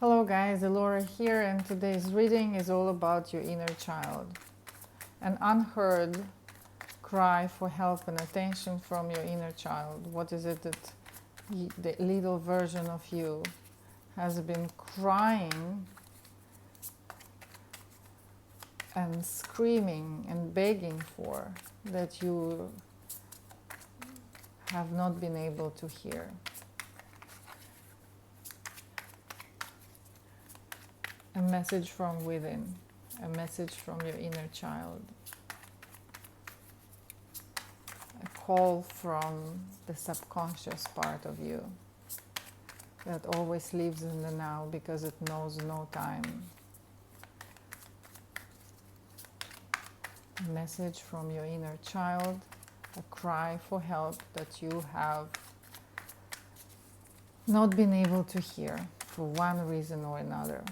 Hello guys, Elora here, and today's reading is all about your inner child. An unheard cry for help and attention from your inner child. What is it that the little version of you has been crying and screaming and begging for, that you have not been able to hear? A message from within, a message from your inner child, a call from the subconscious part of you that always lives in the now because it knows no time. A message from your inner child, a cry for help that you have not been able to hear for one reason or another.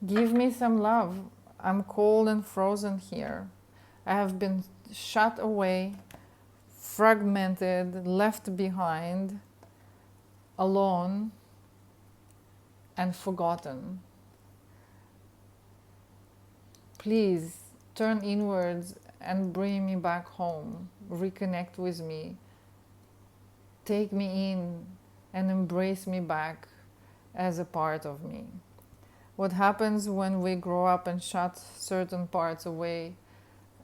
Give me some love. I'm cold and frozen here. I have been shut away, fragmented, left behind, alone, and forgotten. Please turn inwards and bring me back home. Reconnect with me. Take me in and embrace me back as a part of me. What happens when we grow up and shut certain parts away?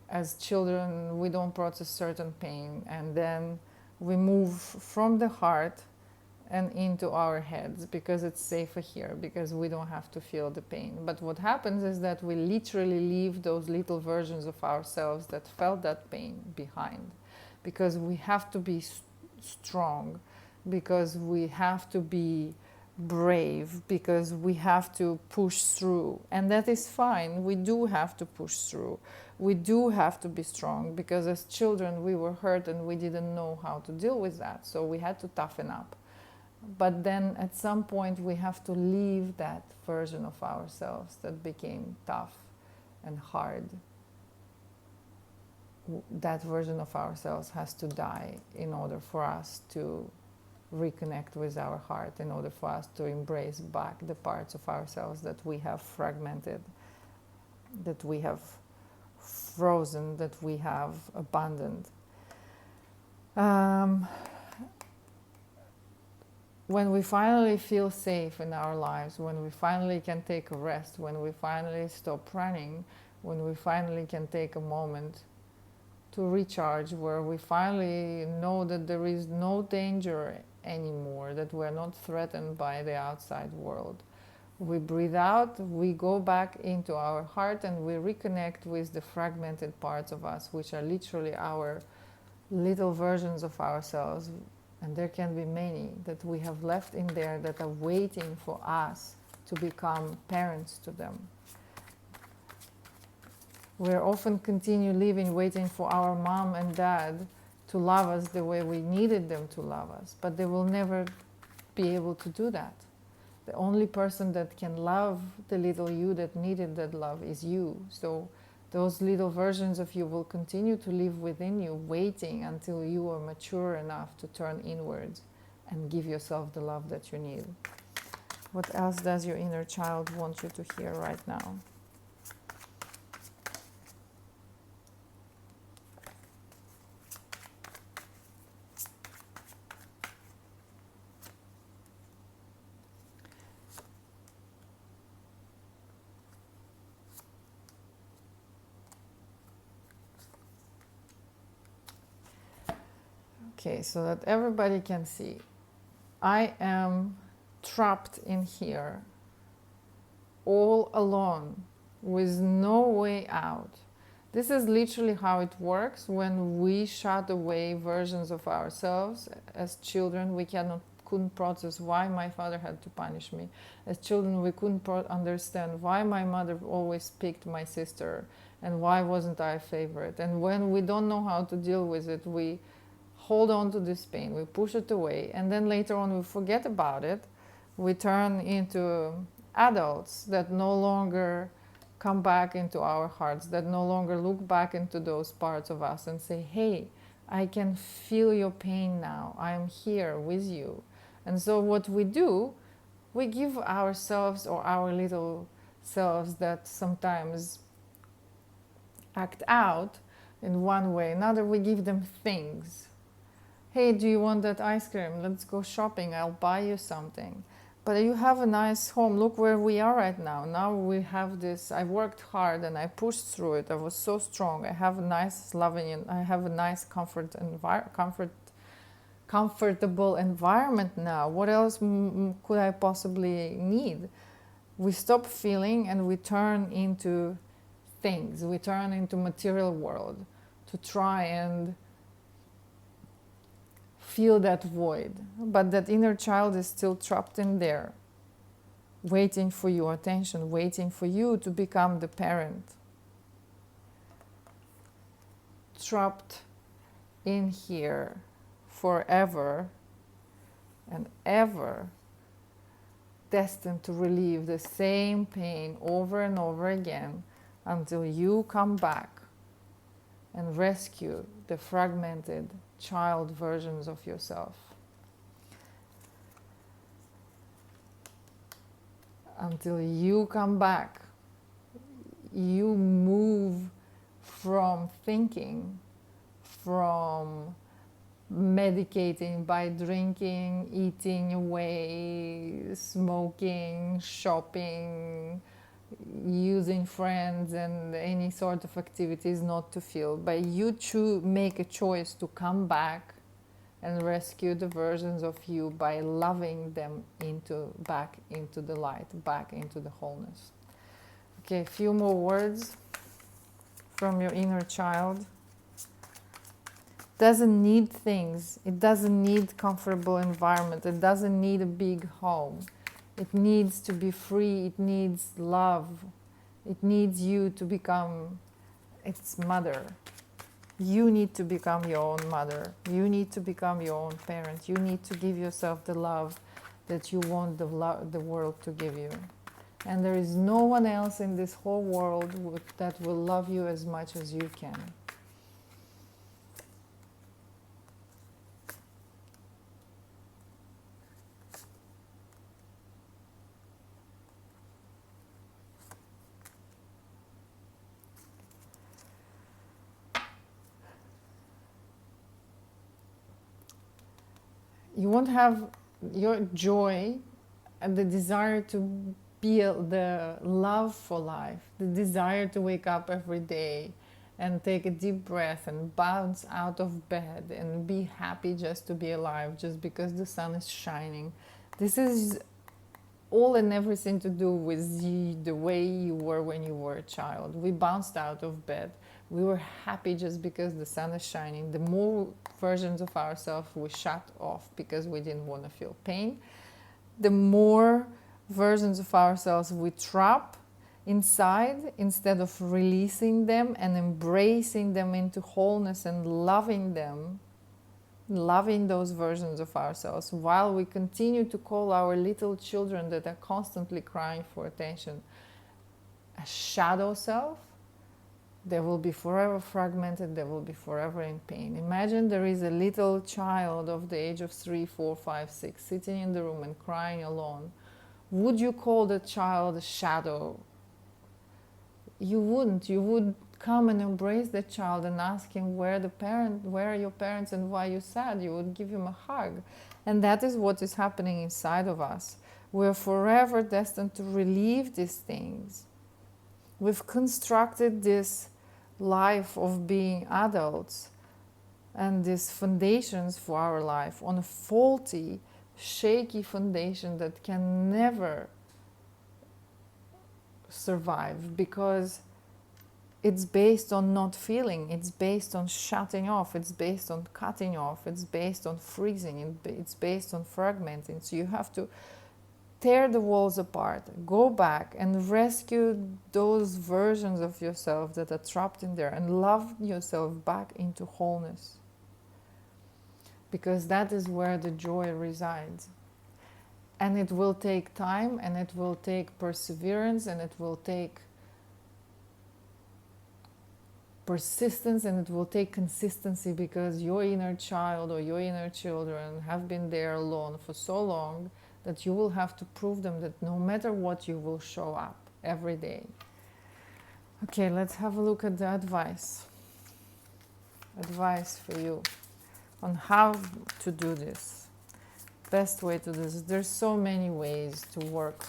As children, we don't process certain pain, and then we move from the heart and into our heads because it's safer here, because we don't have to feel the pain. But what happens is that we literally leave those little versions of ourselves that felt that pain behind, because we have to be strong, because we have to be brave, because we have to push through. And that is fine. We do have to push through. We do have to be strong, because as children we were hurt and we didn't know how to deal with that, so we had to toughen up. But then at some point we have to leave that version of ourselves that became tough and hard. That version of ourselves has to die in order for us to reconnect with our heart, in order for us to embrace back the parts of ourselves that we have fragmented, that we have frozen, that we have abandoned. When we finally feel safe in our lives, when we finally can take a rest, when we finally stop running, when we finally can take a moment to recharge, where we finally know that there is no danger anymore, that we're not threatened by the outside world, we breathe out, we go back into our heart, and we reconnect with the fragmented parts of us, which are literally our little versions of ourselves. And there can be many that we have left in there that are waiting for us to become parents to them. We're often continue living waiting for our mom and dad to love us the way we needed them to love us, but they will never be able to do that. The only person that can love the little you that needed that love is you. So those little versions of you will continue to live within you, waiting until you are mature enough to turn inwards and give yourself the love that you need. What else does your inner child want you to hear right now? Okay, so that everybody can see. I am trapped in here, all alone, with no way out. This is literally how it works when we shut away versions of ourselves. As children, we couldn't process why my father had to punish me. As children, we couldn't understand why my mother always picked my sister and why wasn't I a favorite. And when we don't know how to deal with it, we hold on to this pain, we push it away, and then later on we forget about it. We turn into adults that no longer come back into our hearts, that no longer look back into those parts of us and say, hey, I can feel your pain now. I am here with you. And so what we do, we give ourselves or our little selves that sometimes act out in one way, another, we give them things. Hey, do you want that ice cream? Let's go shopping. I'll buy you something. But you have a nice home. Look where we are right now. Now we have this. I worked hard and I pushed through it. I was so strong. I have a nice, loving, and I have a nice, comfortable environment now. What else could I possibly need? We stop feeling and we turn into things. We turn into material world to try and feel that void. But that inner child is still trapped in there, waiting for your attention, waiting for you to become the parent. Trapped in here forever and ever, destined to relieve the same pain over and over again until you come back and rescue the fragmented child versions of yourself. Until you come back, you move from thinking, from medicating by drinking, eating away, smoking, shopping, using friends and any sort of activities not to feel. But you make a choice to come back and rescue the versions of you by loving them back into the light, back into the wholeness. Okay, a few more words from your inner child. Doesn't need things. It doesn't need comfortable environment. It doesn't need a big home. It needs to be free. It needs love. It needs you to become its mother. You need to become your own mother. You need to become your own parent. You need to give yourself the love that you want the world to give you. And there is no one else in this whole world that will love you as much as you can. You won't have your joy and the desire to be the love for life, the desire to wake up every day and take a deep breath and bounce out of bed and be happy just to be alive, just because the sun is shining. This is all and everything to do with the way you were when you were a child. We bounced out of bed. We were happy just because the sun is shining. The more versions of ourselves we shut off because we didn't want to feel pain, the more versions of ourselves we trap inside instead of releasing them and embracing them into wholeness and loving them, loving those versions of ourselves, while we continue to call our little children that are constantly crying for attention a shadow self. They will be forever fragmented, they will be forever in pain. Imagine there is a little child of the age of 3, 4, 5, 6 sitting in the room and crying alone. Would you call the child a shadow? You wouldn't. You would come and embrace the child and ask him where are your parents and why you're sad. You would give him a hug. And that is what is happening inside of us. We're forever destined to relieve these things. We've constructed this life of being adults and these foundations for our life on a faulty, shaky foundation that can never survive, because it's based on not feeling, it's based on shutting off, it's based on cutting off, it's based on freezing, it's based on fragmenting. So you have to tear the walls apart, go back and rescue those versions of yourself that are trapped in there and love yourself back into wholeness. Because that is where the joy resides. And it will take time, and it will take perseverance, and it will take persistence, and it will take consistency, because your inner child or your inner children have been there alone for so long that you will have to prove them that no matter what, you will show up every day. Okay, let's have a look at the advice for you on how to do this. Best way to do this. There's so many ways to work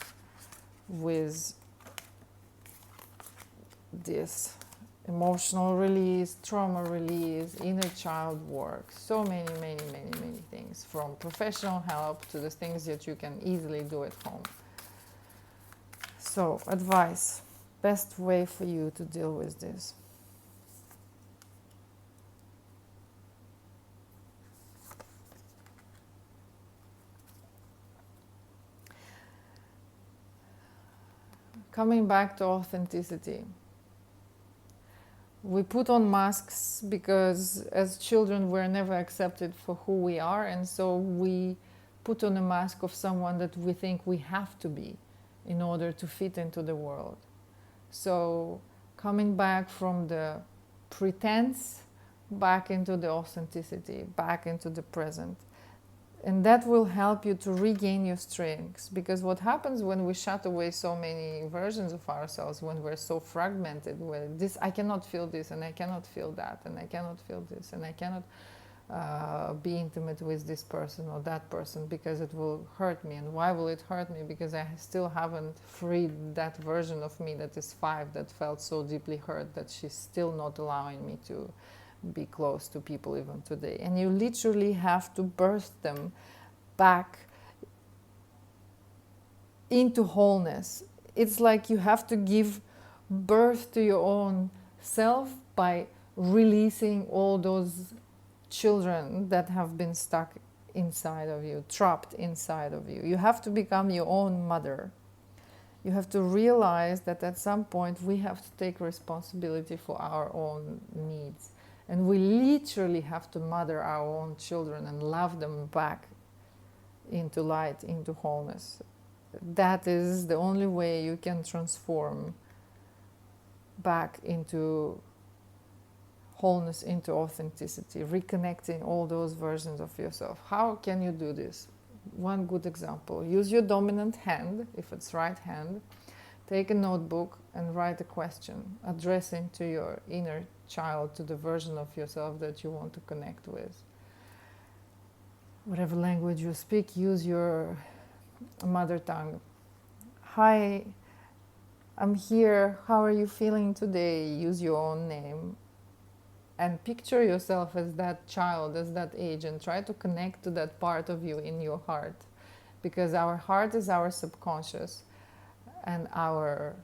with this emotional release, trauma release, inner child work. So many things, from professional help to the things that you can easily do at home. So, advice. Best way for you to deal with this. Coming back to authenticity. We put on masks because as children we're never accepted for who we are, and so we put on a mask of someone that we think we have to be in order to fit into the world. So coming back from the pretense back into the authenticity, back into the present. And that will help you to regain your strengths, because what happens when we shut away so many versions of ourselves, when we're so fragmented, where this, I cannot feel this, and I cannot feel that, and I cannot feel this, and I cannot be intimate with this person or that person because it will hurt me. And why will it hurt me? Because I still haven't freed that version of me that is 5, that felt so deeply hurt that she's still not allowing me to be close to people even today. And you literally have to birth them back into wholeness. It's like you have to give birth to your own self by releasing all those children that have been stuck inside of you, trapped inside of you. You have to become your own mother. You have to realize that at some point we have to take responsibility for our own needs. And we literally have to mother our own children and love them back into light, into wholeness. That is the only way you can transform back into wholeness, into authenticity, reconnecting all those versions of yourself. How can you do this? One good example. Use your dominant hand, if it's right hand. Take a notebook and write a question addressing to your inner child, to the version of yourself that you want to connect with. Whatever language you speak, use your mother tongue. Hi, I'm here. How are you feeling today? Use your own name. And picture yourself as that child, as that age, and try to connect to that part of you in your heart. Because our heart is our subconscious, and our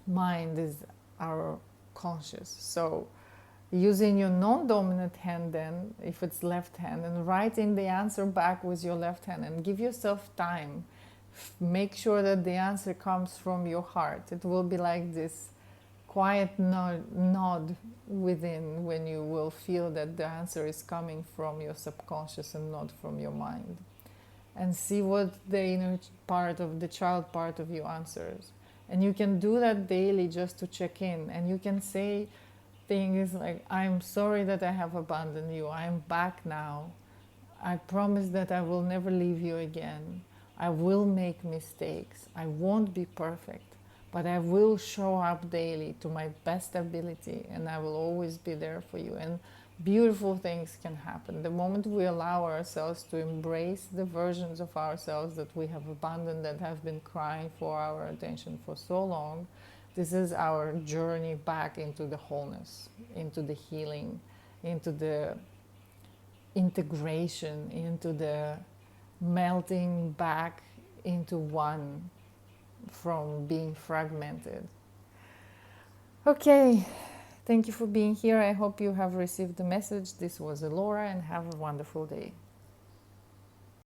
mind is our conscious. So using your non-dominant hand then, if it's left hand, and writing the answer back with your left hand, and give yourself time. Make sure that the answer comes from your heart. It will be like this quiet nod within when you will feel that the answer is coming from your subconscious and not from your mind. And see what the inner part of the child part of you answers. And you can do that daily just to check in. And you can say things like, I'm sorry that I have abandoned you. I am back now. I promise that I will never leave you again. I will make mistakes. I won't be perfect, but I will show up daily to my best ability, and I will always be there for you. And beautiful things can happen. The moment we allow ourselves to embrace the versions of ourselves that we have abandoned, that have been crying for our attention for so long, this is our journey back into the wholeness, into the healing, into the integration, into the melting back into one from being fragmented. Okay. Thank you for being here. I hope you have received the message. This was Elora, and have a wonderful day.